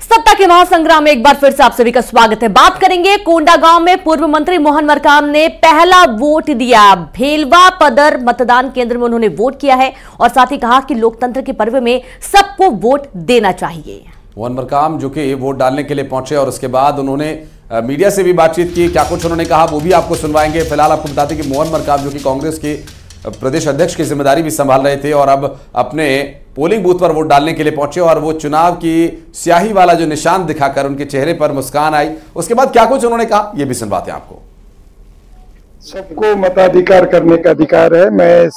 सत्ता के महासंग्राम में एक बार फिर से आप सभी का स्वागत है। बात करेंगे कोंडागांव में पूर्व मंत्री मोहन मरकाम ने पहला वोट दिया। भेलवा पदर मतदान केंद्र में उन्होंने वोट किया है और साथ ही कहा कि लोकतंत्र के पर्व में सबको वोट देना चाहिए। मोहन मरकाम जो कि वोट डालने के लिए पहुंचे और उसके बाद उन्होंने मीडिया से भी बातचीत की। क्या कुछ उन्होंने कहा वो भी आपको सुनवाएंगे। फिलहाल आपको बताते कि मोहन मरकाम जो कि कांग्रेस के प्रदेश अध्यक्ष की जिम्मेदारी भी संभाल रहे थे और अब अपने पोलिंग बूथ पर वोट डालने के लिए पहुंचे और वो चुनाव की स्याही वाला जो निशान दिखाकर उनके चेहरे पर मुस्कान आई। उसके बाद क्या कुछ उन्होंने कहा ये भी सुनवाते हैं आपको। सबको मताधिकार करने का अधिकार है। मैं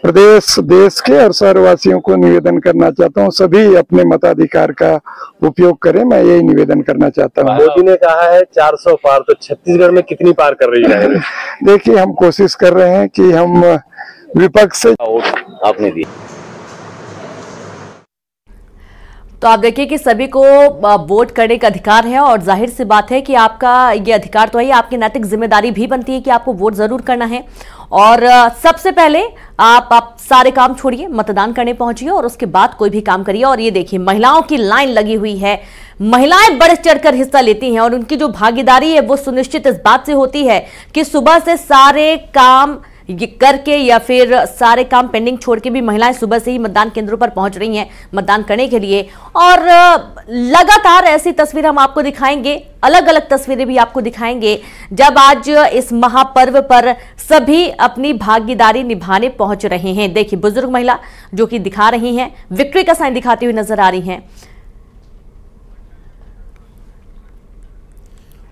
प्रदेश देश के और शहरवासियों को निवेदन करना चाहता हूं, सभी अपने मताधिकार का उपयोग करें। मैं यही निवेदन करना चाहता हूं। मोदी ने कहा है 400 पार, तो छत्तीसगढ़ में कितनी पार कर रही है? देखिए, हम कोशिश कर रहे हैं कि हम विपक्ष से आपने दी। तो आप देखिए कि सभी को वोट करने का अधिकार है और जाहिर सी बात है कि आपका ये अधिकार तो है, आपकी नैतिक जिम्मेदारी भी बनती है कि आपको वोट जरूर करना है। और सबसे पहले आप सारे काम छोड़िए, मतदान करने पहुंचिए और उसके बाद कोई भी काम करिए। और ये देखिए, महिलाओं की लाइन लगी हुई है। महिलाएं बढ़ चढ़कर हिस्सा लेती हैं और उनकी जो भागीदारी है वो सुनिश्चित इस बात से होती है कि सुबह से सारे काम ये करके या फिर सारे काम पेंडिंग छोड़ के भी महिलाएं सुबह से ही मतदान केंद्रों पर पहुंच रही हैं मतदान करने के लिए। और लगातार ऐसी तस्वीर हम आपको दिखाएंगे, अलग अलग तस्वीरें भी आपको दिखाएंगे जब आज इस महापर्व पर सभी अपनी भागीदारी निभाने पहुंच रहे हैं। देखिए, बुजुर्ग महिला जो कि दिखा रही हैं, विक्ट्री का साइन दिखाती हुई नजर आ रही हैं।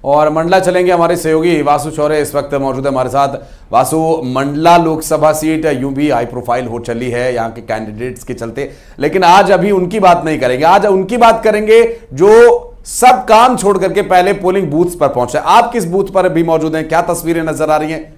और मंडला चलेंगे, हमारे सहयोगी वासु चौरे इस वक्त मौजूद है हमारे साथ। वासु, मंडला लोकसभा सीट यूं भी हाई प्रोफाइल हो चली है यहाँ के कैंडिडेट्स के चलते, लेकिन आज अभी उनकी बात नहीं करेंगे। आज उनकी बात करेंगे जो सब काम छोड़ करके पहले पोलिंग बूथ्स पर पहुंचे। आप किस बूथ पर भी मौजूद हैं, क्या तस्वीरें नजर आ रही हैं?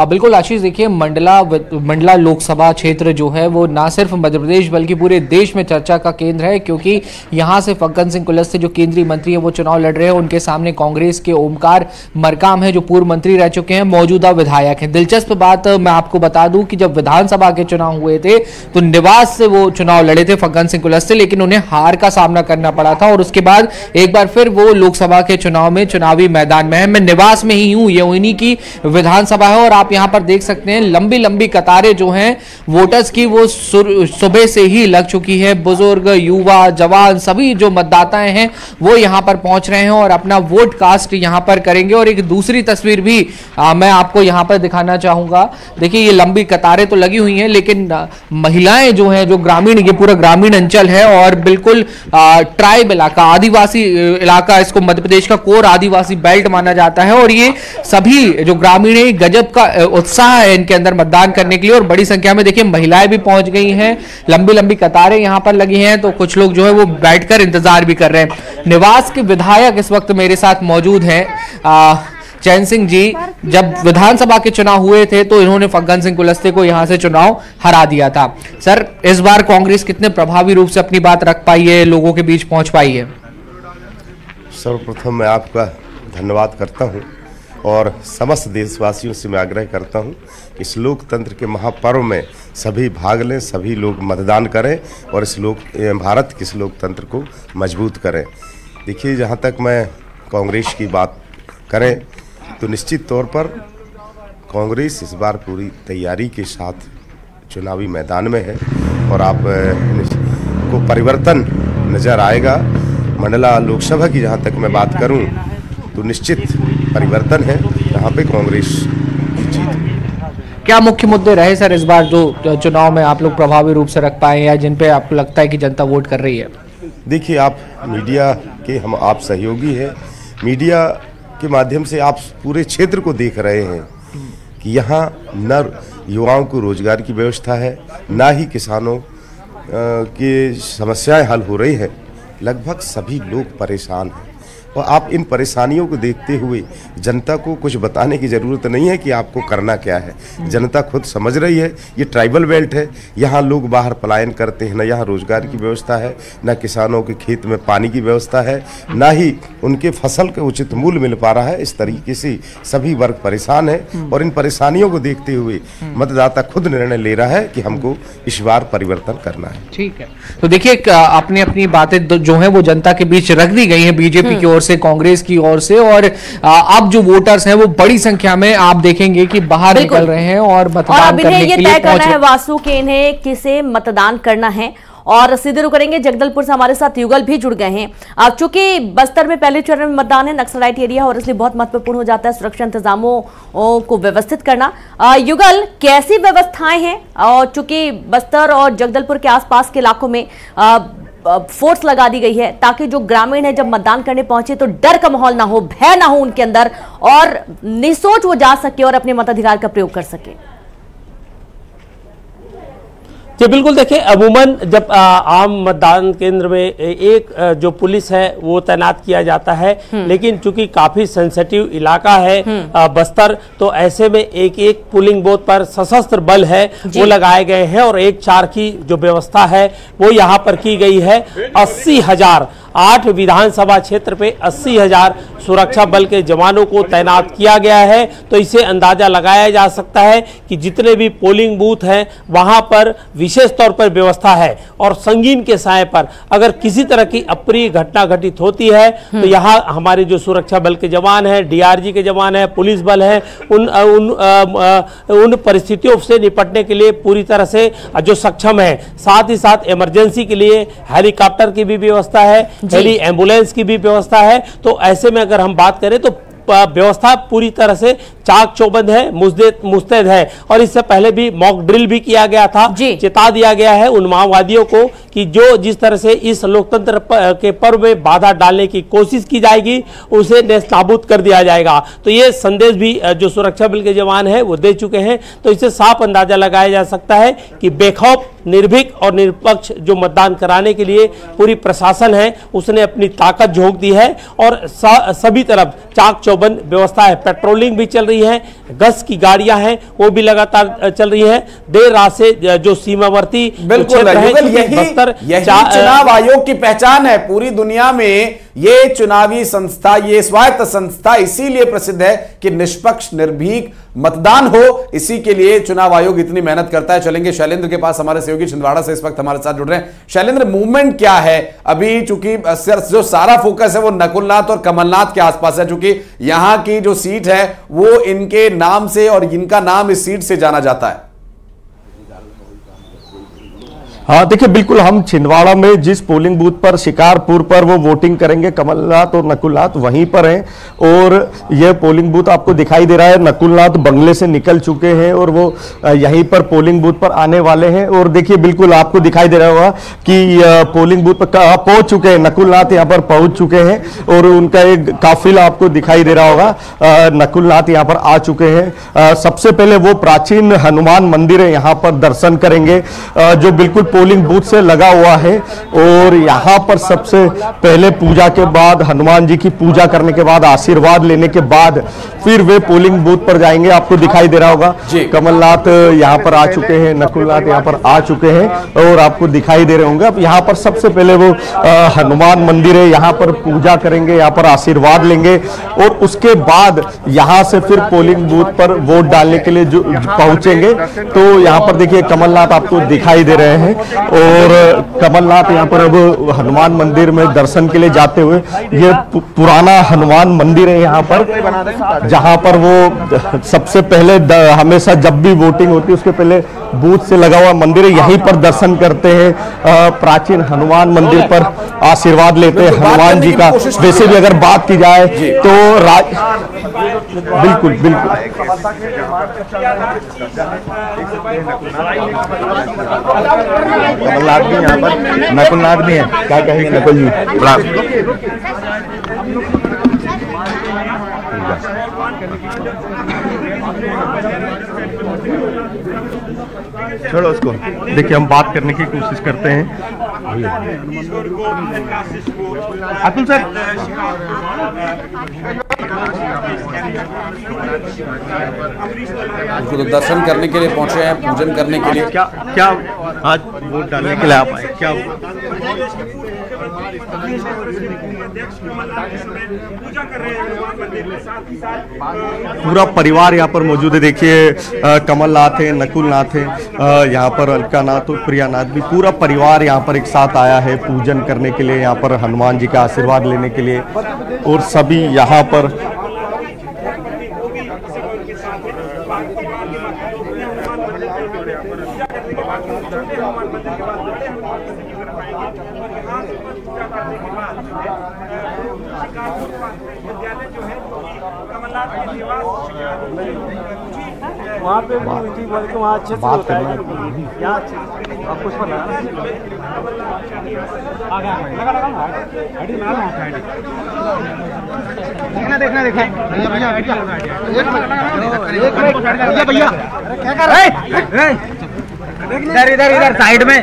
बिल्कुल आशीष, देखिए मंडला लोकसभा क्षेत्र जो है वो ना सिर्फ मध्य प्रदेश बल्कि पूरे देश में चर्चा का केंद्र है, क्योंकि यहां से फग्गन सिंह कुलस्ते जो केंद्रीय मंत्री है वो चुनाव लड़ रहे हैं। उनके सामने कांग्रेस के ओमकार मरकाम है जो पूर्व मंत्री रह चुके हैं, मौजूदा विधायक हैं। दिलचस्प बात मैं आपको बता दूं कि जब विधानसभा के चुनाव हुए थे तो निवास से वो चुनाव लड़े थे फग्गन सिंह कुलस्ते, लेकिन उन्हें हार का सामना करना पड़ा था और उसके बाद एक बार फिर वो लोकसभा के चुनाव में चुनावी मैदान में है। मैं निवास में ही हूं, ये उन्हीं की विधानसभा है और आप यहां पर देख सकते हैं लंबी लंबी कतारें जो हैं वोटर्स की वो सुबह से ही लग चुकी है। बुजुर्ग, युवा, जवान सभी जो मतदाताएं हैं वो यहां पर पहुंच रहे हैं और अपना वोट कास्ट यहां पर करेंगे। और एक दूसरी तस्वीर भी मैं आपको यहां पर दिखाना चाहूंगा। देखिए, ये लंबी कतारें तो लगी हुई हैं, लेकिन महिलाएं जो हैं, जो ग्रामीण, ये पूरा ग्रामीण अंचल है और बिल्कुल ट्राइब इलाका, आदिवासी इलाका, इसको मध्य प्रदेश का कोर आदिवासी बेल्ट माना जाता है। और ये सभी जो ग्रामीण है, गजब का उत्साह है इनके अंदर मतदान करने के लिए और बड़ी संख्या में देखिए महिलाएं भी पहुंच गई हैं। लंबी लंबी कतारें यहां पर लगी हैं, तो कुछ लोग जो है वो बैठकर इंतजार भी कर रहे हैं। निवास के विधायक इस वक्त मेरे साथ मौजूद हैं। चैन सिंह जी, जब विधानसभा के चुनाव हुए थे तो इन्होंने फग्गन सिंह कुलस्ते को यहां से चुनाव हरा दिया था। सर, इस बार कांग्रेस कितने प्रभावी रूप से अपनी बात रख पाई है, लोगों के बीच पहुंच पाई है? सर्वप्रथम मैं आपका धन्यवाद करता हूं और समस्त देशवासियों से मैं आग्रह करता हूं कि इस लोकतंत्र के महापर्व में सभी भाग लें, सभी लोग मतदान करें और इस भारत के इस लोकतंत्र को मजबूत करें। देखिए, जहां तक मैं कांग्रेस की बात करें तो निश्चित तौर पर कांग्रेस इस बार पूरी तैयारी के साथ चुनावी मैदान में है और आप को परिवर्तन नज़र आएगा। मंडला लोकसभा की जहां तक मैं बात करूं तो निश्चित परिवर्तन है, यहाँ पे कांग्रेस जीत। क्या मुख्य मुद्दे रहे सर इस बार जो चुनाव में आप लोग प्रभावी रूप से रख पाए या जिन पे आपको लगता है कि जनता वोट कर रही है? देखिए, आप मीडिया के आप सहयोगी हैं। मीडिया के माध्यम से आप पूरे क्षेत्र को देख रहे हैं कि यहाँ न युवाओं को रोजगार की व्यवस्था है, ना ही किसानों की समस्याएं हल हो रही हैं। लगभग सभी लोग परेशान हैं और आप इन परेशानियों को देखते हुए जनता को कुछ बताने की ज़रूरत नहीं है कि आपको करना क्या है। जनता खुद समझ रही है। ये ट्राइबल बेल्ट है, यहाँ लोग बाहर पलायन करते हैं, न यहाँ रोजगार की व्यवस्था है, न किसानों के खेत में पानी की व्यवस्था है, न ही उनके फसल के उचित मूल्य मिल पा रहा है। इस तरीके से सभी वर्ग परेशान है और इन परेशानियों को देखते हुए मतदाता खुद निर्णय ले रहा है कि हमको इस बार परिवर्तन करना है। ठीक है, तो देखिए अपनी अपनी बातें जो है वो जनता के बीच रख दी गई हैं, बीजेपी की ओर से, कांग्रेस की ओर से, और अब जो वोटर्स हैं वो बड़ी संख्या में आप देखेंगे कि बाहर निकल रहे हैं और मतदान करने के लिए करना है वासु के इन्हें किसे मतदान करना है। और सीधे रुक करेंगे, जगदलपुर से हमारे साथ युगल भी जुड़ गए हैं। अब चूंकि बस्तर में पहले चरण में मतदान है, नक्सलाइट एरिया, और इसलिए बहुत महत्वपूर्ण हो जाता है सुरक्षा इंतजामों को व्यवस्थित करना। युगल, कैसी व्यवस्थाएं हैं? और चूंकि बस्तर और जगदलपुर के आसपास के इलाकों में फोर्स लगा दी गई है ताकि जो ग्रामीण है जब मतदान करने पहुंचे तो डर का माहौल ना हो, भय ना हो उनके अंदर, और निसोच वो जा सके और अपने मताधिकार का प्रयोग कर सके। जी बिल्कुल, देखिए अमूमन जब आम मतदान केंद्र में एक जो पुलिस है वो तैनात किया जाता है, लेकिन चूंकि काफी सेंसिटिव इलाका है बस्तर, तो ऐसे में एक एक पोलिंग बूथ पर सशस्त्र बल है वो लगाए गए हैं और 1-4 की जो व्यवस्था है वो यहाँ पर की गई है। 80,000 8 विधानसभा क्षेत्र पे 80,000 सुरक्षा बल के जवानों को तैनात किया गया है। तो इसे अंदाजा लगाया जा सकता है कि जितने भी पोलिंग बूथ हैं वहां पर विशेष तौर पर व्यवस्था है, और संगीन के साय पर अगर किसी तरह की अप्रिय घटना घटित होती है तो यहाँ हमारे जो सुरक्षा बल के जवान हैं, डीआरजी के जवान हैं, पुलिस बल है, उन परिस्थितियों से निपटने के लिए पूरी तरह से जो सक्षम है। साथ ही साथ इमरजेंसी के लिए हेलीकॉप्टर की भी व्यवस्था है, हेली एम्बुलेंस की भी व्यवस्था है। तो ऐसे में अगर हम बात करें तो व्यवस्था पूरी तरह से चाक चौबंद है, मुस्तैद है, और इससे पहले भी मॉक ड्रिल भी किया गया था। चेता दिया गया है उन माओवादियों को कि जो जिस तरह से इस लोकतंत्र के पर्व में बाधा डालने की कोशिश की जाएगी उसे नेस्तनाबूद कर दिया जाएगा। तो ये संदेश भी जो सुरक्षा बल के जवान हैं वो दे चुके हैं। तो इससे साफ अंदाजा लगाया जा सकता है कि बेखौफ, निर्भीक और निष्पक्ष जो मतदान कराने के लिए पूरी प्रशासन है उसने अपनी ताकत झोंक दी है, और सभी तरफ चाक चौबंद व्यवस्था है। पेट्रोलिंग भी चल रही है, गश्त की गाड़ियां हैं वो भी लगातार चल रही हैं। देर रात से जो सीमावर्ती क्षेत्र है, यही चुनाव आयोग की पहचान है। पूरी दुनिया में ये चुनावी संस्था, ये स्वायत्त संस्था इसीलिए प्रसिद्ध है कि निष्पक्ष निर्भीक मतदान हो, इसी के लिए चुनाव आयोग इतनी मेहनत करता है। चलेंगे शैलेंद्र के पास, हमारे सहयोगी छिंदवाड़ा से इस वक्त हमारे साथ जुड़ रहे हैं। शैलेंद्र, मूवमेंट क्या है अभी? चूंकि जो सारा फोकस है वो नकुलनाथ और कमलनाथ के आसपास है, चूंकि यहां की जो सीट है वो इनके नाम से और इनका नाम इस सीट से जाना जाता है। हाँ देखिए, बिल्कुल हम छिंदवाड़ा में जिस पोलिंग बूथ पर शिकारपुर पर वो वोटिंग करेंगे कमलनाथ और नकुलनाथ वहीं पर हैं, और ये पोलिंग बूथ आपको दिखाई दे रहा है। नकुलनाथ बंगले से निकल चुके हैं और वो यहीं पर पोलिंग बूथ पर आने वाले हैं। और देखिए बिल्कुल आपको दिखाई दे रहा होगा कि पोलिंग बूथ पर पहुंच चुके हैं, नकुलनाथ यहाँ पर पहुंच चुके हैं और उनका एक काफिला आपको दिखाई दे रहा होगा। नकुलनाथ यहाँ पर आ चुके हैं। सबसे पहले वो प्राचीन हनुमान मंदिर है, यहाँ पर दर्शन करेंगे जो बिल्कुल पोलिंग बूथ से लगा हुआ है। और यहाँ पर सबसे पहले पूजा के बाद, हनुमान जी की पूजा करने के बाद, आशीर्वाद लेने के बाद फिर वे पोलिंग बूथ पर जाएंगे। आपको दिखाई दे रहा होगा कमलनाथ यहाँ पर आ चुके हैं, नकुलनाथ यहाँ पर आ चुके हैं और आपको दिखाई दे रहे होंगे। अब यहाँ पर सबसे पहले वो हनुमान मंदिर है, यहाँ पर पूजा करेंगे, यहाँ पर आशीर्वाद लेंगे और उसके बाद यहाँ से फिर पोलिंग बूथ पर वोट डालने के लिए जो पहुंचेंगे। तो यहाँ पर देखिए कमलनाथ आपको दिखाई दे रहे हैं और कमलनाथ यहाँ पर अब हनुमान मंदिर में दर्शन के लिए जाते हुए, ये पुराना हनुमान मंदिर है यहाँ पर, जहाँ पर वो सबसे पहले हमेशा जब भी वोटिंग होती है उसके पहले बूथ से लगा हुआ मंदिर है, यहीं पर दर्शन करते हैं। प्राचीन हनुमान मंदिर पर आशीर्वाद लेते हैं हनुमान जी का। वैसे भी अगर बात की जाए तो बिल्कुल बिल्कुल कमलनाथ भी यहाँ पर, नकुलनाथ भी है। क्या कहेंगे नकुल जी? छोड़ो उसको, देखिए हम बात करने की कोशिश करते हैं। अतुल सर, उनको तो दर्शन करने के लिए पहुंचे हैं, पूजन करने के लिए। क्या आज वोट डालने के लिए आप आए, क्या पूरा परिवार यहाँ पर मौजूद है? देखिए कमलनाथ है, नकुलनाथ है, यहाँ पर अलकानाथ और प्रियानाथ भी, पूरा परिवार यहाँ पर एक साथ आया है पूजन करने के लिए, यहाँ पर हनुमान जी का आशीर्वाद लेने के लिए। और सभी यहाँ पर वहाँ पे वहाँ अच्छे से होता है, यहाँ कुछ देखना भैया क्या कर रहे हैं? इधर साइड में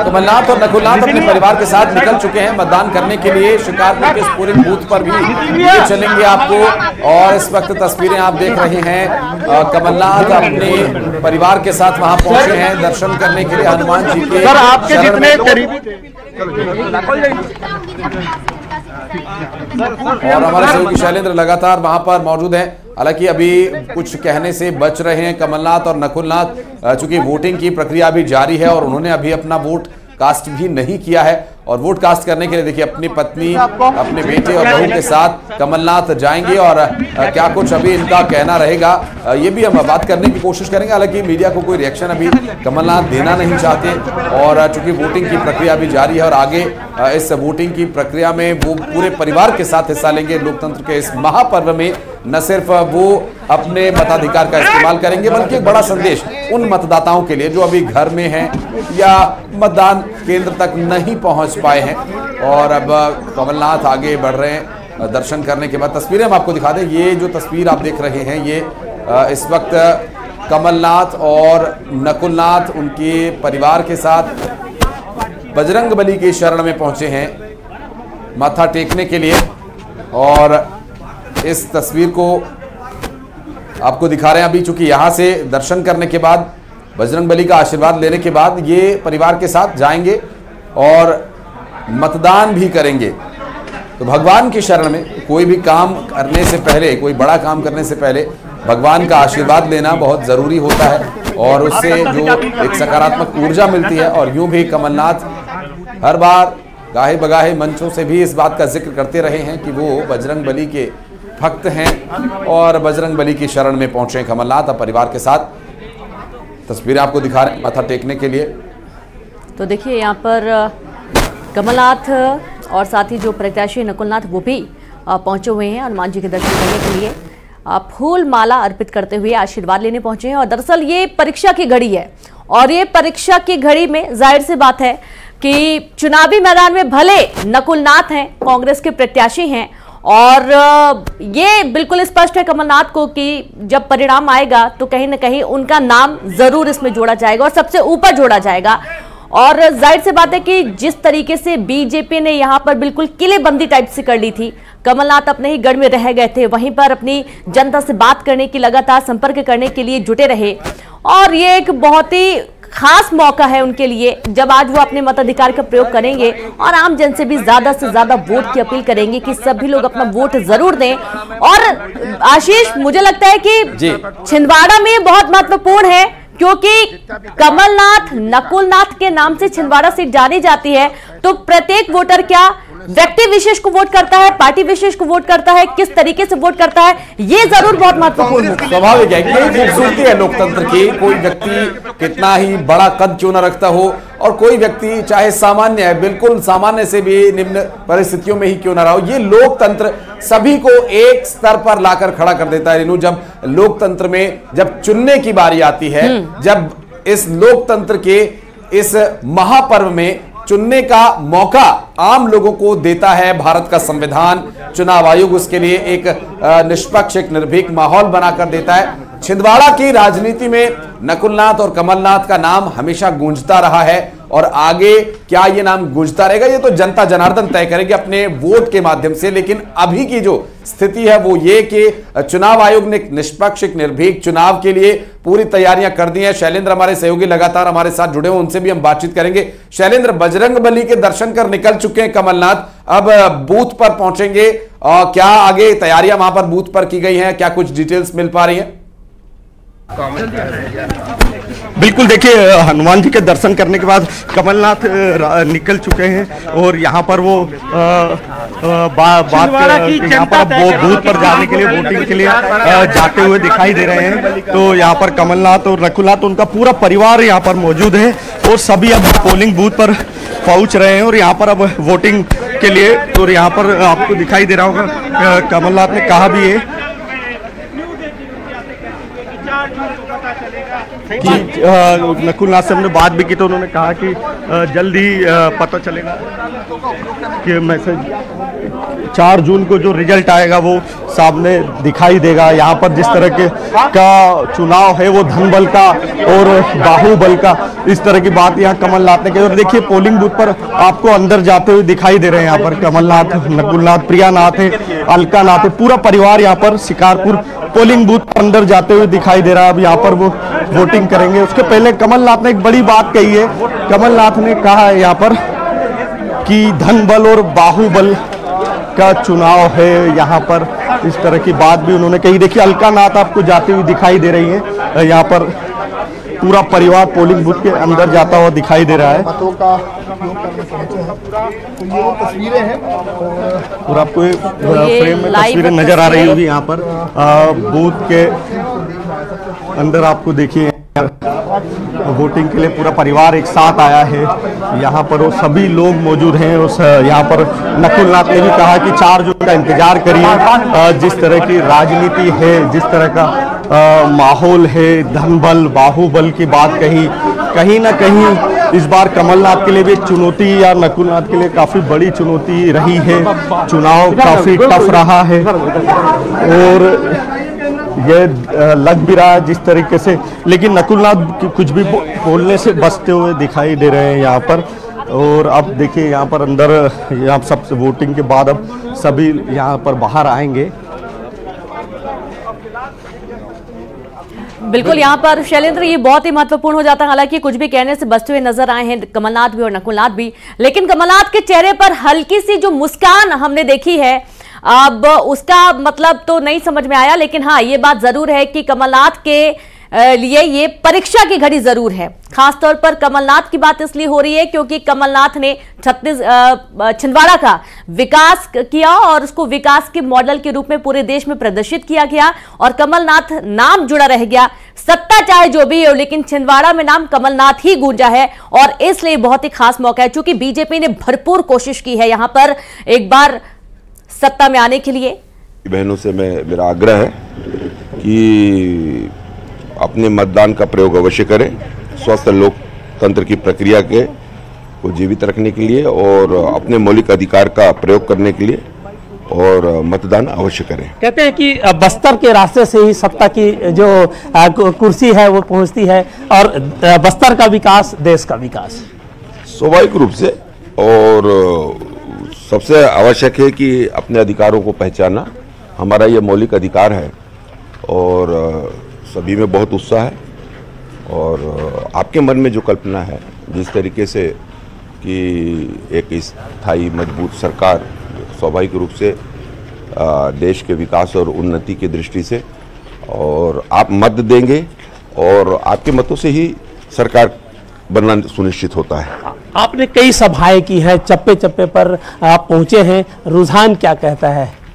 कमलनाथ और नकुलनाथ अपने परिवार के साथ निकल चुके हैं मतदान करने के लिए। शिकारपुर के इस पूरे बूथ पर भी ये चलेंगे आपको। और इस वक्त तस्वीरें आप देख रहे हैं, कमलनाथ अपने परिवार के साथ वहां पहुंचे हैं दर्शन करने के लिए हनुमान जी के। सर आपके जितने करीबी और हमारे सहयोगी शैलेंद्र लगातार वहां पर मौजूद हैं। हालांकि अभी कुछ कहने से बच रहे हैं कमलनाथ और नकुलनाथ, चूंकि वोटिंग की प्रक्रिया अभी जारी है और उन्होंने अभी अपना वोट कास्ट भी नहीं किया है। और वोट कास्ट करने के लिए देखिए अपनी पत्नी, अपने बेटे और बहू के साथ कमलनाथ जाएंगे और क्या कुछ अभी इनका कहना रहेगा ये भी हम बात करने की कोशिश करेंगे। हालांकि मीडिया को कोई रिएक्शन अभी कमलनाथ देना नहीं चाहते और चूंकि वोटिंग की प्रक्रिया अभी जारी है और आगे इस वोटिंग की प्रक्रिया में वो पूरे परिवार के साथ हिस्सा लेंगे। लोकतंत्र के इस महापर्व में न सिर्फ वो अपने मताधिकार का इस्तेमाल करेंगे बल्कि एक बड़ा संदेश उन मतदाताओं के लिए जो अभी घर में हैं या मतदान केंद्र तक नहीं पहुंच पाए हैं। और अब कमलनाथ आगे बढ़ रहे हैं दर्शन करने के बाद। तस्वीरें हम आपको दिखा दें, ये जो तस्वीर आप देख रहे हैं ये इस वक्त कमलनाथ और नकुलनाथ उनके परिवार के साथ बजरंगबली के शरण में पहुंचे हैं माथा टेकने के लिए। और इस तस्वीर को आपको दिखा रहे हैं अभी, चूंकि यहां से दर्शन करने के बाद बजरंगबली का आशीर्वाद लेने के बाद ये परिवार के साथ जाएंगे और मतदान भी करेंगे। तो भगवान की शरण में कोई भी काम करने से पहले, कोई बड़ा काम करने से पहले भगवान का आशीर्वाद लेना बहुत ज़रूरी होता है और उससे जो एक सकारात्मक ऊर्जा मिलती है। और यूं भी कमलनाथ हर बार गाहे बगाहे मंचों से भी इस बात का जिक्र करते रहे हैं कि वो बजरंगबली के भक्त हैं और बजरंगबली की शरण में पहुंचे कमलनाथ और परिवार के साथ। तस्वीरें आपको दिखा रहे हैं माथा टेकने के लिए। तो देखिए यहाँ पर कमलनाथ और साथ ही जो प्रत्याशी नकुलनाथ वो भी पहुंचे हुए हैं हनुमान जी के दर्शन करने के लिए। फूल माला अर्पित करते हुए आशीर्वाद लेने पहुंचे हैं। और दरअसल ये परीक्षा की घड़ी है और ये परीक्षा की घड़ी में जाहिर सी बात है कि चुनावी मैदान में भले नकुलनाथ हैं, कांग्रेस के प्रत्याशी हैं और ये बिल्कुल स्पष्ट है कमलनाथ को कि जब परिणाम आएगा तो कहीं ना कहीं उनका नाम जरूर इसमें जोड़ा जाएगा और सबसे ऊपर जोड़ा जाएगा। और जाहिर सी बात है कि जिस तरीके से बीजेपी ने यहाँ पर बिल्कुल किलेबंदी टाइप से कर ली थी, कमलनाथ अपने ही गढ़ में रह गए थे, वहीं पर अपनी जनता से बात करने की लगातार संपर्क करने के लिए जुटे रहे। और ये एक बहुत ही खास मौका है उनके लिए जब आज वो अपने मताधिकार का प्रयोग करेंगे और आम जन से भी ज्यादा वोट की अपील करेंगे कि सभी लोग अपना वोट जरूर दें। और आशीष, मुझे लगता है कि छिंदवाड़ा में बहुत महत्वपूर्ण है क्योंकि कमलनाथ नकुलनाथ के नाम से छिंदवाड़ा सीट जानी जाती है। तो प्रत्येक वोटर क्या व्यक्ति विशेष को वोट करता है, पार्टी विशेष को वोट करता है, किस तरीके से वोट करता है, ये जरूर बहुत महत्वपूर्ण है। स्वाभाविक है, यही खूबसूरती है लोकतंत्र की। कोई व्यक्ति कितना ही बड़ा कद क्यों न रखता हो और कोई व्यक्ति चाहे सामान्य है, बिल्कुल सामान्य से भी निम्न परिस्थितियों में ही क्यों न रहा हो, ये लोकतंत्र सभी को एक स्तर पर लाकर खड़ा कर देता है। रेनू, जब लोकतंत्र में जब चुनने की बारी आती है, जब इस लोकतंत्र के इस महापर्व में चुनने का मौका आम लोगों को देता है भारत का संविधान। चुनाव आयोग उसके लिए एक निष्पक्ष, एक निर्भीक माहौल बनाकर देता है। छिंदवाड़ा की राजनीति में नकुलनाथ और कमलनाथ का नाम हमेशा गूंजता रहा है और आगे क्या ये नाम गूंजता रहेगा ये तो जनता जनार्दन तय करेगी अपने वोट के माध्यम से। लेकिन अभी की जो स्थिति है वो ये कि चुनाव आयोग ने निष्पक्ष, एक निर्भीक चुनाव के लिए पूरी तैयारियां कर दी हैं। शैलेंद्र हमारे सहयोगी लगातार हमारे साथ जुड़े हुए, उनसे भी हम बातचीत करेंगे। शैलेंद्र, बजरंगबली के दर्शन कर निकल चुके हैं कमलनाथ, अब बूथ पर पहुंचेंगे और क्या आगे तैयारियां वहां पर बूथ पर की गई हैं, क्या कुछ डिटेल्स मिल पा रही है? बिल्कुल, देखिए हनुमान जी के दर्शन करने के बाद कमलनाथ निकल चुके हैं और यहाँ पर वो यहाँ पर बूथ पर जाने के लिए, वोटिंग के लिए जाते हुए दिखाई दे रहे हैं। तो यहाँ पर कमलनाथ और नकुलनाथ, उनका पूरा परिवार यहाँ पर मौजूद है और सभी अब पोलिंग बूथ पर पहुँच रहे हैं और यहाँ पर अब वोटिंग के लिए। और यहाँ पर आपको दिखाई दे रहा होगा कमलनाथ ने कहा भी है कि नकुलनाथ से हमने बात भी की तो उन्होंने कहा कि जल्दी पता चलेगा कि मैसेज 4 जून को जो रिजल्ट आएगा वो सामने दिखाई देगा। यहाँ पर जिस तरह के का चुनाव है वो धनबल का और बाहुबल का, इस तरह की बात यहाँ कमलनाथ ने की। और देखिए पोलिंग बूथ पर आपको अंदर जाते हुए दिखाई दे रहे हैं। यहाँ पर कमलनाथ, नकुलनाथ, प्रियानाथ है, अलकानाथ है, पूरा परिवार यहाँ पर शिकारपुर पोलिंग बूथ पर अंदर जाते हुए दिखाई दे रहा है। अब यहाँ पर वो वोटिंग करेंगे। उसके पहले कमलनाथ ने एक बड़ी बात कही है। कमलनाथ ने कहा है यहाँ पर कि धनबल और बाहुबल का चुनाव है यहाँ पर, इस तरह की बात भी उन्होंने कही। देखिए अलकानाथ आपको जाती हुई दिखाई दे रही है। यहाँ पर पूरा परिवार पोलिंग बूथ के अंदर जाता हुआ दिखाई दे रहा है। मतों का उपयोग करने पहुंचे हैं। तो ये वो तस्वीरें हैं और आपको फ्रेम में तस्वीरें नजर आ रही होगी। यहाँ पर बूथ के अंदर आपको देखिए वोटिंग के लिए पूरा परिवार एक साथ आया है। यहाँ पर वो सभी लोग मौजूद हैं। उस यहाँ पर नकुलनाथ ने भी कहा कि 4 जून का इंतजार करिए। जिस तरह की राजनीति है, जिस तरह का माहौल है, धनबल बाहुबल की बात कही, कहीं ना कहीं इस बार कमलनाथ के लिए भी चुनौती या नकुलनाथ के लिए काफ़ी बड़ी चुनौती रही है। चुनाव काफ़ी टफ रहा है और ये लग भी रहा है जिस तरीके से, लेकिन नकुलनाथ कुछ भी बोलने से बचते हुए दिखाई दे रहे हैं यहाँ पर। और अब देखिए यहाँ पर अंदर, यहाँ सब वोटिंग के बाद अब सभी यहाँ पर बाहर आएंगे। बिल्कुल, यहाँ पर शैलेंद्र ये बहुत ही महत्वपूर्ण हो जाता है। हालांकि कुछ भी कहने से बचते हुए नजर आए हैं कमलनाथ भी और नकुलनाथ भी, लेकिन कमलनाथ के चेहरे पर हल्की सी जो मुस्कान हमने देखी है, अब उसका मतलब तो नहीं समझ में आया। लेकिन हाँ, ये बात जरूर है कि कमलनाथ के लिए ये परीक्षा की घड़ी जरूर है। खासतौर पर कमलनाथ की बात इसलिए हो रही है क्योंकि कमलनाथ ने छिंदवाड़ा का विकास किया और उसको विकास के मॉडल के रूप में पूरे देश में प्रदर्शित किया गया और कमलनाथ नाम जुड़ा रह गया। सत्ता चाहे जो भी हो, लेकिन छिंदवाड़ा में नाम कमलनाथ ही गूंजा है और इसलिए बहुत ही खास मौका है। चूंकि बीजेपी ने भरपूर कोशिश की है यहाँ पर एक बार सत्ता में आने के लिए। बहनों से मेरा आग्रह है कि अपने मतदान का प्रयोग अवश्य करें, स्वस्थ लोकतंत्र की प्रक्रिया को जीवित रखने के लिए और अपने मौलिक अधिकार का प्रयोग करने के लिए, और मतदान अवश्य करें। कहते हैं कि बस्तर के रास्ते से ही सत्ता की जो कुर्सी है वो पहुंचती है और बस्तर का विकास देश का विकास स्वाभाविक रूप से। और सबसे आवश्यक है कि अपने अधिकारों को पहचानना, हमारा ये मौलिक अधिकार है और सभी में बहुत उत्साह है। और आपके मन में जो कल्पना है, जिस तरीके से कि एक स्थायी मजबूत सरकार, स्वाभाविक रूप से देश के विकास और उन्नति की दृष्टि से, और आप मत देंगे और आपके मतों से ही सरकार बनना सुनिश्चित होता है। आपने कई सभाएं की हैं, चप्पे चप्पे पर आप पहुंचे हैं, रुझान क्या कहता है?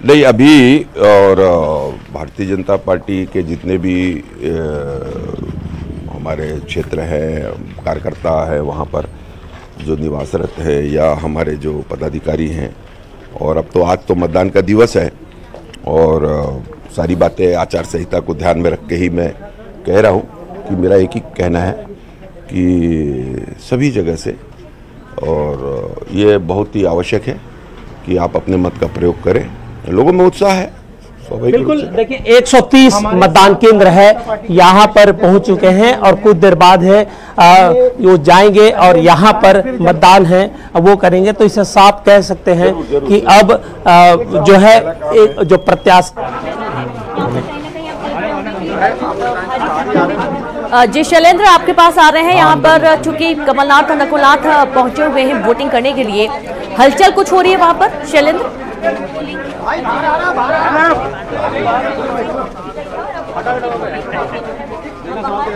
नहीं, अभी और भारतीय जनता पार्टी के जितने भी हमारे क्षेत्र है, कार्यकर्ता है, वहाँ पर जो निवासरत है या हमारे जो पदाधिकारी हैं, और अब तो आज तो मतदान का दिवस है और सारी बातें आचार संहिता को ध्यान में रख के ही मैं कह रहा हूँ कि मेरा एक ही कहना है कि सभी जगह से और ये बहुत ही आवश्यक है कि आप अपने मत का प्रयोग करें। लोगों में उत्साह है बिल्कुल। देखिए 130 मतदान केंद्र है, यहाँ पर पहुंच चुके हैं और कुछ देर बाद है वो जाएंगे और यहाँ पर मतदान है वो करेंगे। तो इसे साफ कह सकते हैं कि अब जो है एक जो प्रत्याशी जी शैलेंद्र आपके पास आ रहे हैं। यहाँ पर चूंकि कमलनाथ और नकुलनाथ पहुंचे हुए हैं वोटिंग करने के लिए, हलचल कुछ हो रही है वहां पर शैलेंद्र?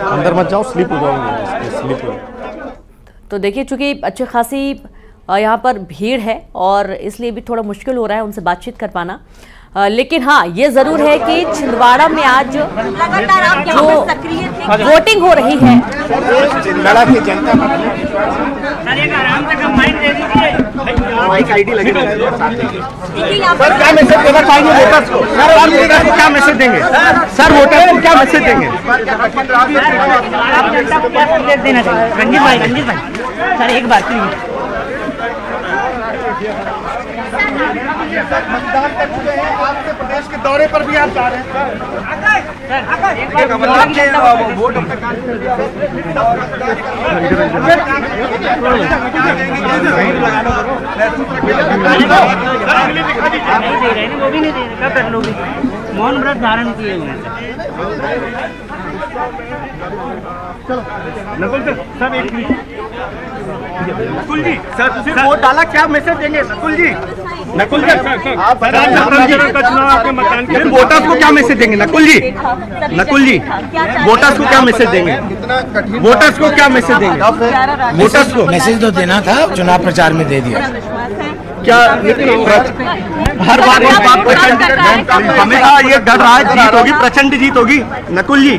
अंदर मत जाओ, स्लिप हो जाओगे, स्लिप हो। तो देखिए चूंकि अच्छी खासी यहाँ पर भीड़ है और इसलिए भी थोड़ा मुश्किल हो रहा है उनसे बातचीत कर पाना। लेकिन हाँ ये जरूर है कि छिंदवाड़ा में आज जो वोटिंग हो रही है क्या मैसेज देना चाहेंगे वोटर्स को? क्या मैसेज देंगे सर? वोटर्स को क्या मैसेज देंगे? रंजीत भाई सर एक बात मतदान कर चुके हैं, आपके प्रदेश के दौरे पर भी आप जा रहे हैं। वोट वो भी नहीं दे रहे, कब कर लोगे? मौन व्रत धारण किए हुए हैं। सब एक नकुल जी सर वोट डाला, क्या मैसेज देंगे नकुल जी? नकुल जी आप वोटर्स को क्या मैसेज देंगे नकुल जी? नकुल जी वोटर्स को क्या मैसेज देंगे? वोटर्स को क्या मैसेज देंगे? वोटर्स को मैसेज तो देना था, चुनाव प्रचार में दे दिया। क्या हर बार इस बात प्रचंड हमेशा ये डर रहा है जीत होगी, प्रचंड जीत होगी। नकुल जी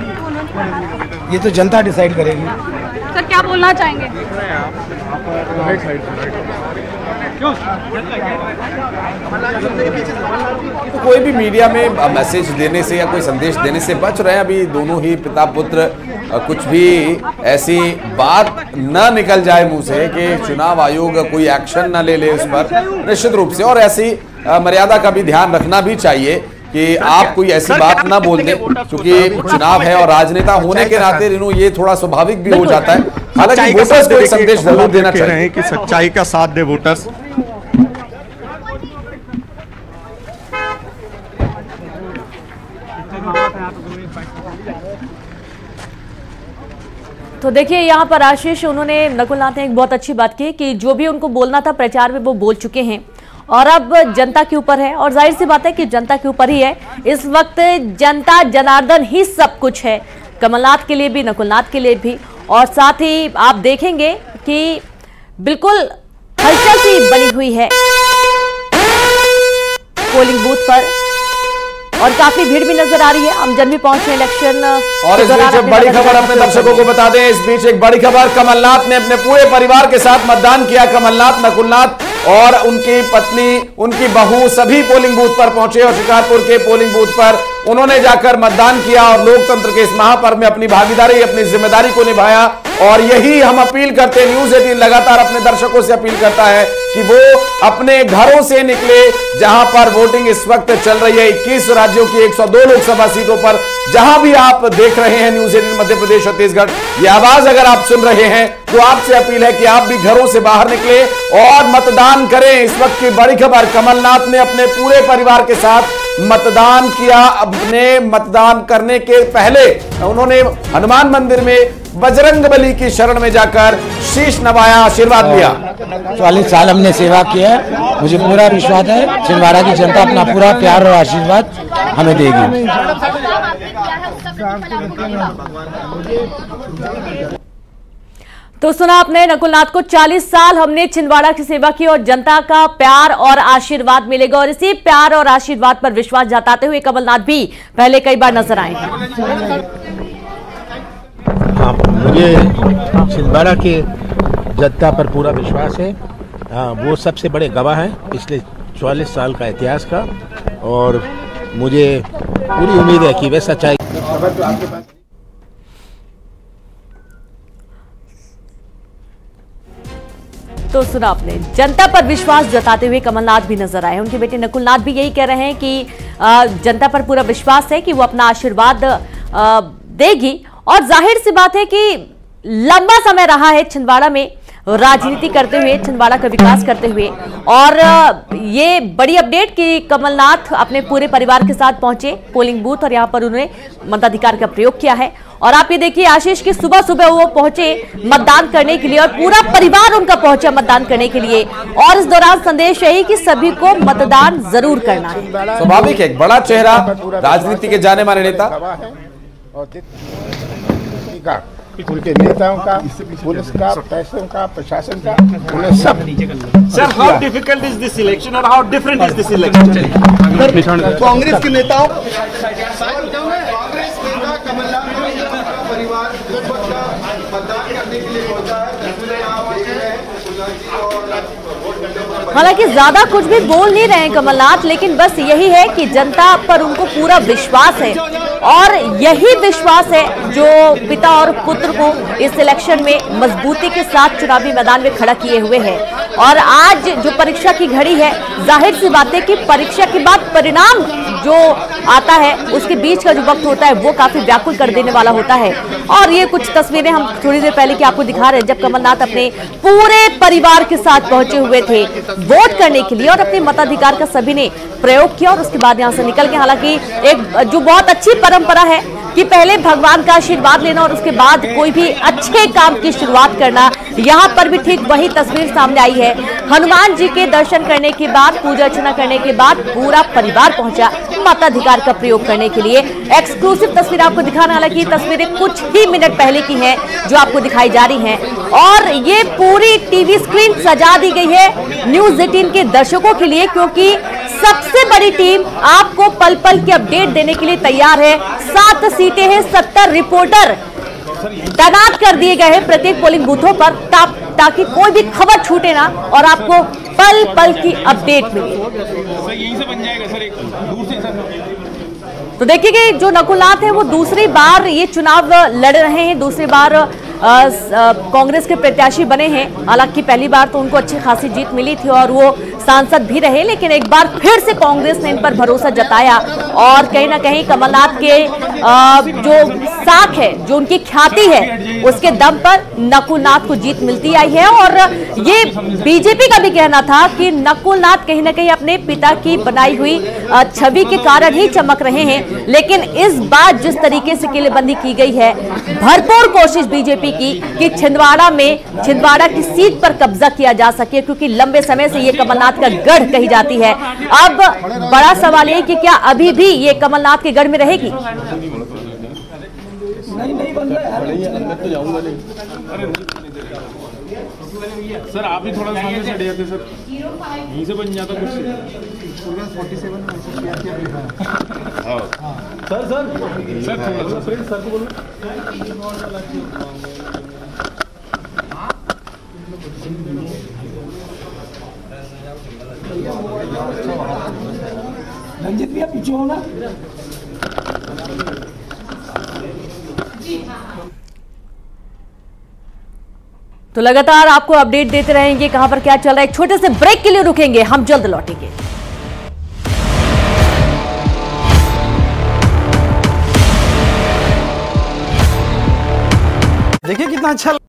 ये तो जनता डिसाइड करेगी। सर क्या बोलना चाहेंगे? तो कोई भी मीडिया में मैसेज देने से या कोई संदेश देने से बच रहे हैं। अभी दोनों ही पिता पुत्र कुछ भी ऐसी बात न निकल जाए मुंह से कि चुनाव आयोग कोई एक्शन न ले उस पर, निश्चित रूप से। और ऐसी मर्यादा का भी ध्यान रखना भी चाहिए कि आप कोई ऐसी बात ना बोल दें, क्योंकि चुनाव है और राजनेता होने के नाते रिनू ये थोड़ा स्वाभाविक भी हो जाता है। हालांकि वोटर्स को एक संदेश जरूर देना चाहिए कि सच्चाई का साथ दे वोटर्स। तो देखिए यहाँ पर आशीष, उन्होंने नकुलनाथ ने एक बहुत अच्छी बात की कि जो भी उनको बोलना था प्रचार में वो बोल चुके हैं और अब जनता के ऊपर है। और जाहिर सी बात है कि जनता के ऊपर ही है इस वक्त। जनता जनार्दन ही सब कुछ है, कमलनाथ के लिए भी, नकुलनाथ के लिए भी। और साथ ही आप देखेंगे कि बिल्कुल हलचल सी बनी हुई है पोलिंग बूथ पर और काफी भीड़ भी नजर आ रही है। आमजन भी पहुंचे इलेक्शन। और इस बीच एक बड़ी खबर अपने दर्शकों को बता दें, इस बीच एक बड़ी खबर, कमलनाथ ने अपने पूरे परिवार के साथ मतदान किया। कमलनाथ, नकुलनाथ और उनकी पत्नी, उनकी बहू सभी पोलिंग बूथ पर पहुंचे और शिकारपुर के पोलिंग बूथ पर उन्होंने जाकर मतदान किया और लोकतंत्र के इस महापर्व में अपनी भागीदारी, अपनी जिम्मेदारी को निभाया। और यही हम अपील करते हैं, न्यूज़ 18 लगातार अपने दर्शकों से अपील करता है कि वो अपने घरों से निकले जहां पर वोटिंग इस वक्त चल रही है 21 राज्यों की 102 लोकसभा सीटों पर। जहां भी आप देख रहे हैं न्यूज़ 18 मध्य प्रदेश छत्तीसगढ़, ये आवाज अगर आप सुन रहे हैं तो आपसे अपील है कि आप भी घरों से बाहर निकले और मतदान करें। इस वक्त की बड़ी खबर, कमलनाथ ने अपने पूरे परिवार के साथ मतदान किया। अपने मतदान करने के पहले उन्होंने हनुमान मंदिर में बजरंगबली की शरण में जाकर शीश नवाया, आशीर्वाद लिया। 40 साल हमने सेवा किया है, मुझे पूरा विश्वास है छिंदवाड़ा की जनता अपना पूरा प्यार और आशीर्वाद हमें देगी। तो सुना आपने नकुलनाथ को, 40 साल हमने छिंदवाड़ा की सेवा की और जनता का प्यार और आशीर्वाद मिलेगा। और इसी प्यार और आशीर्वाद पर विश्वास जताते हुए कमलनाथ भी पहले कई बार नजर आए हैं। मुझे छिंदवाड़ा की जनता पर पूरा विश्वास है। वो सबसे बड़े गवाह हैं पिछले 44 साल का इतिहास का, और मुझे पूरी उम्मीद है कि वे सच्चाई। तो सुना आपने, जनता पर विश्वास जताते हुए कमलनाथ भी नजर आए। उनके बेटे नकुलनाथ भी यही कह रहे हैं कि जनता पर पूरा विश्वास है कि वो अपना आशीर्वाद देगी। और जाहिर सी बात है कि लंबा समय रहा है छिंदवाड़ा में राजनीति करते हुए, छिंदवाड़ा का विकास करते हुए। और ये बड़ी अपडेट कि कमलनाथ अपने पूरे परिवार के साथ पहुंचे पोलिंग बूथ और यहां पर उन्होंने मताधिकार का प्रयोग किया है। और आप ये देखिए आशीष की सुबह सुबह वो पहुंचे मतदान करने के लिए और पूरा परिवार उनका पहुंचा मतदान करने के लिए। और इस दौरान संदेश यही कि सभी को मतदान जरूर करना है। स्वाभाविक है, एक बड़ा चेहरा, राजनीति के जाने माने नेता, उनके नेताओं का, पुलिस का, प्रशासन का, प्रशासन का, उन्हें सब। Sir, how difficult is this election और how different is this election? Congress के नेताओं, कांग्रेस नेता कमलनाथ परिवार मतदान करने के लिए पहुंचा है। हालांकि ज्यादा कुछ भी बोल नहीं रहे हैं कमलनाथ, लेकिन बस यही है कि जनता पर उनको पूरा विश्वास है। और यही विश्वास है जो पिता और पुत्र को इस इलेक्शन में मजबूती के साथ चुनावी मैदान में खड़ा किए हुए हैं। और आज जो परीक्षा की घड़ी है, जाहिर सी बात है कि परीक्षा के बाद परिणाम जो आता है उसके बीच का जो वक्त होता है वो काफी व्याकुल कर देने वाला होता है। और ये कुछ तस्वीरें हम थोड़ी देर पहले की आपको दिखा रहे हैं, जब कमलनाथ अपने पूरे परिवार के साथ पहुंचे हुए थे वोट करने के लिए और अपने मताधिकार का सभी ने प्रयोग किया और उसके बाद यहां से निकल गए। हालांकि एक जो बहुत अच्छी परंपरा है कि पहले भगवान का आशीर्वाद लेना और उसके बाद कोई भी अच्छे काम की शुरुआत करना, यहाँ पर भी ठीक वही तस्वीर सामने आई है। हनुमान जी के दर्शन करने के बाद, पूजा अर्चना करने के बाद पूरा परिवार पहुंचा मताधिकार का प्रयोग करने के लिए। एक्सक्लूसिव तस्वीर आपको दिखाना, हालांकि ये तस्वीरें कुछ ही मिनट पहले की हैं जो आपको दिखाई जा रही हैं। और ये पूरी टीवी स्क्रीन सजा दी गई है न्यूज 18 के दर्शकों के लिए, क्योंकि सबसे बड़ी टीम आपको पल पल की अपडेट देने के लिए तैयार है। 7 सीटें हैं, 70 रिपोर्टर तैनात कर दिए गए हैं प्रत्येक पोलिंग बूथों पर ताकि कोई भी खबर छूटे ना और आपको पल पल की अपडेट मिले। यहीं से बन जाएगा सर, एक दूर से सर। तो देखिए कि जो नकुलनाथ है वो दूसरी बार ये चुनाव लड़ रहे हैं, दूसरी बार कांग्रेस के प्रत्याशी बने हैं। हालांकि पहली बार तो उनको अच्छी खासी जीत मिली थी और वो सांसद भी रहे, लेकिन एक बार फिर से कांग्रेस ने इन पर भरोसा जताया और कहीं ना कहीं कमलनाथ के जो साख है, जो उनकी ख्याति है, उसके दम पर नकुलनाथ को जीत मिलती आई है। और ये बीजेपी का भी कहना था कि नकुलनाथ कहीं ना कहीं अपने पिता की बनाई हुई छवि के कारण ही चमक रहे हैं, लेकिन इस बार जिस तरीके से किलेबंदी की गई है, भरपूर कोशिश बीजेपी की कि छिंदवाड़ा की सीट पर कब्जा किया जा सके, क्योंकि लंबे समय से ये कमलनाथ का गढ़ कही जाती है। अब बड़ा सवाल ये कि क्या अभी भी ये कमलनाथ के गढ़ में रहेगी? सर आप भी थोड़ा सामने से हट जाते सर, यहीं से बन जाता कुछ। 47 सर थोड़ा सा फ्रेंड सर को बोलो। रंजित भैया पीछे हो ना। तो लगातार आपको अपडेट देते रहेंगे कहां पर क्या चल रहा है। एक छोटे से ब्रेक के लिए रुकेंगे, हम जल्द लौटेंगे। देखिए कितना अच्छा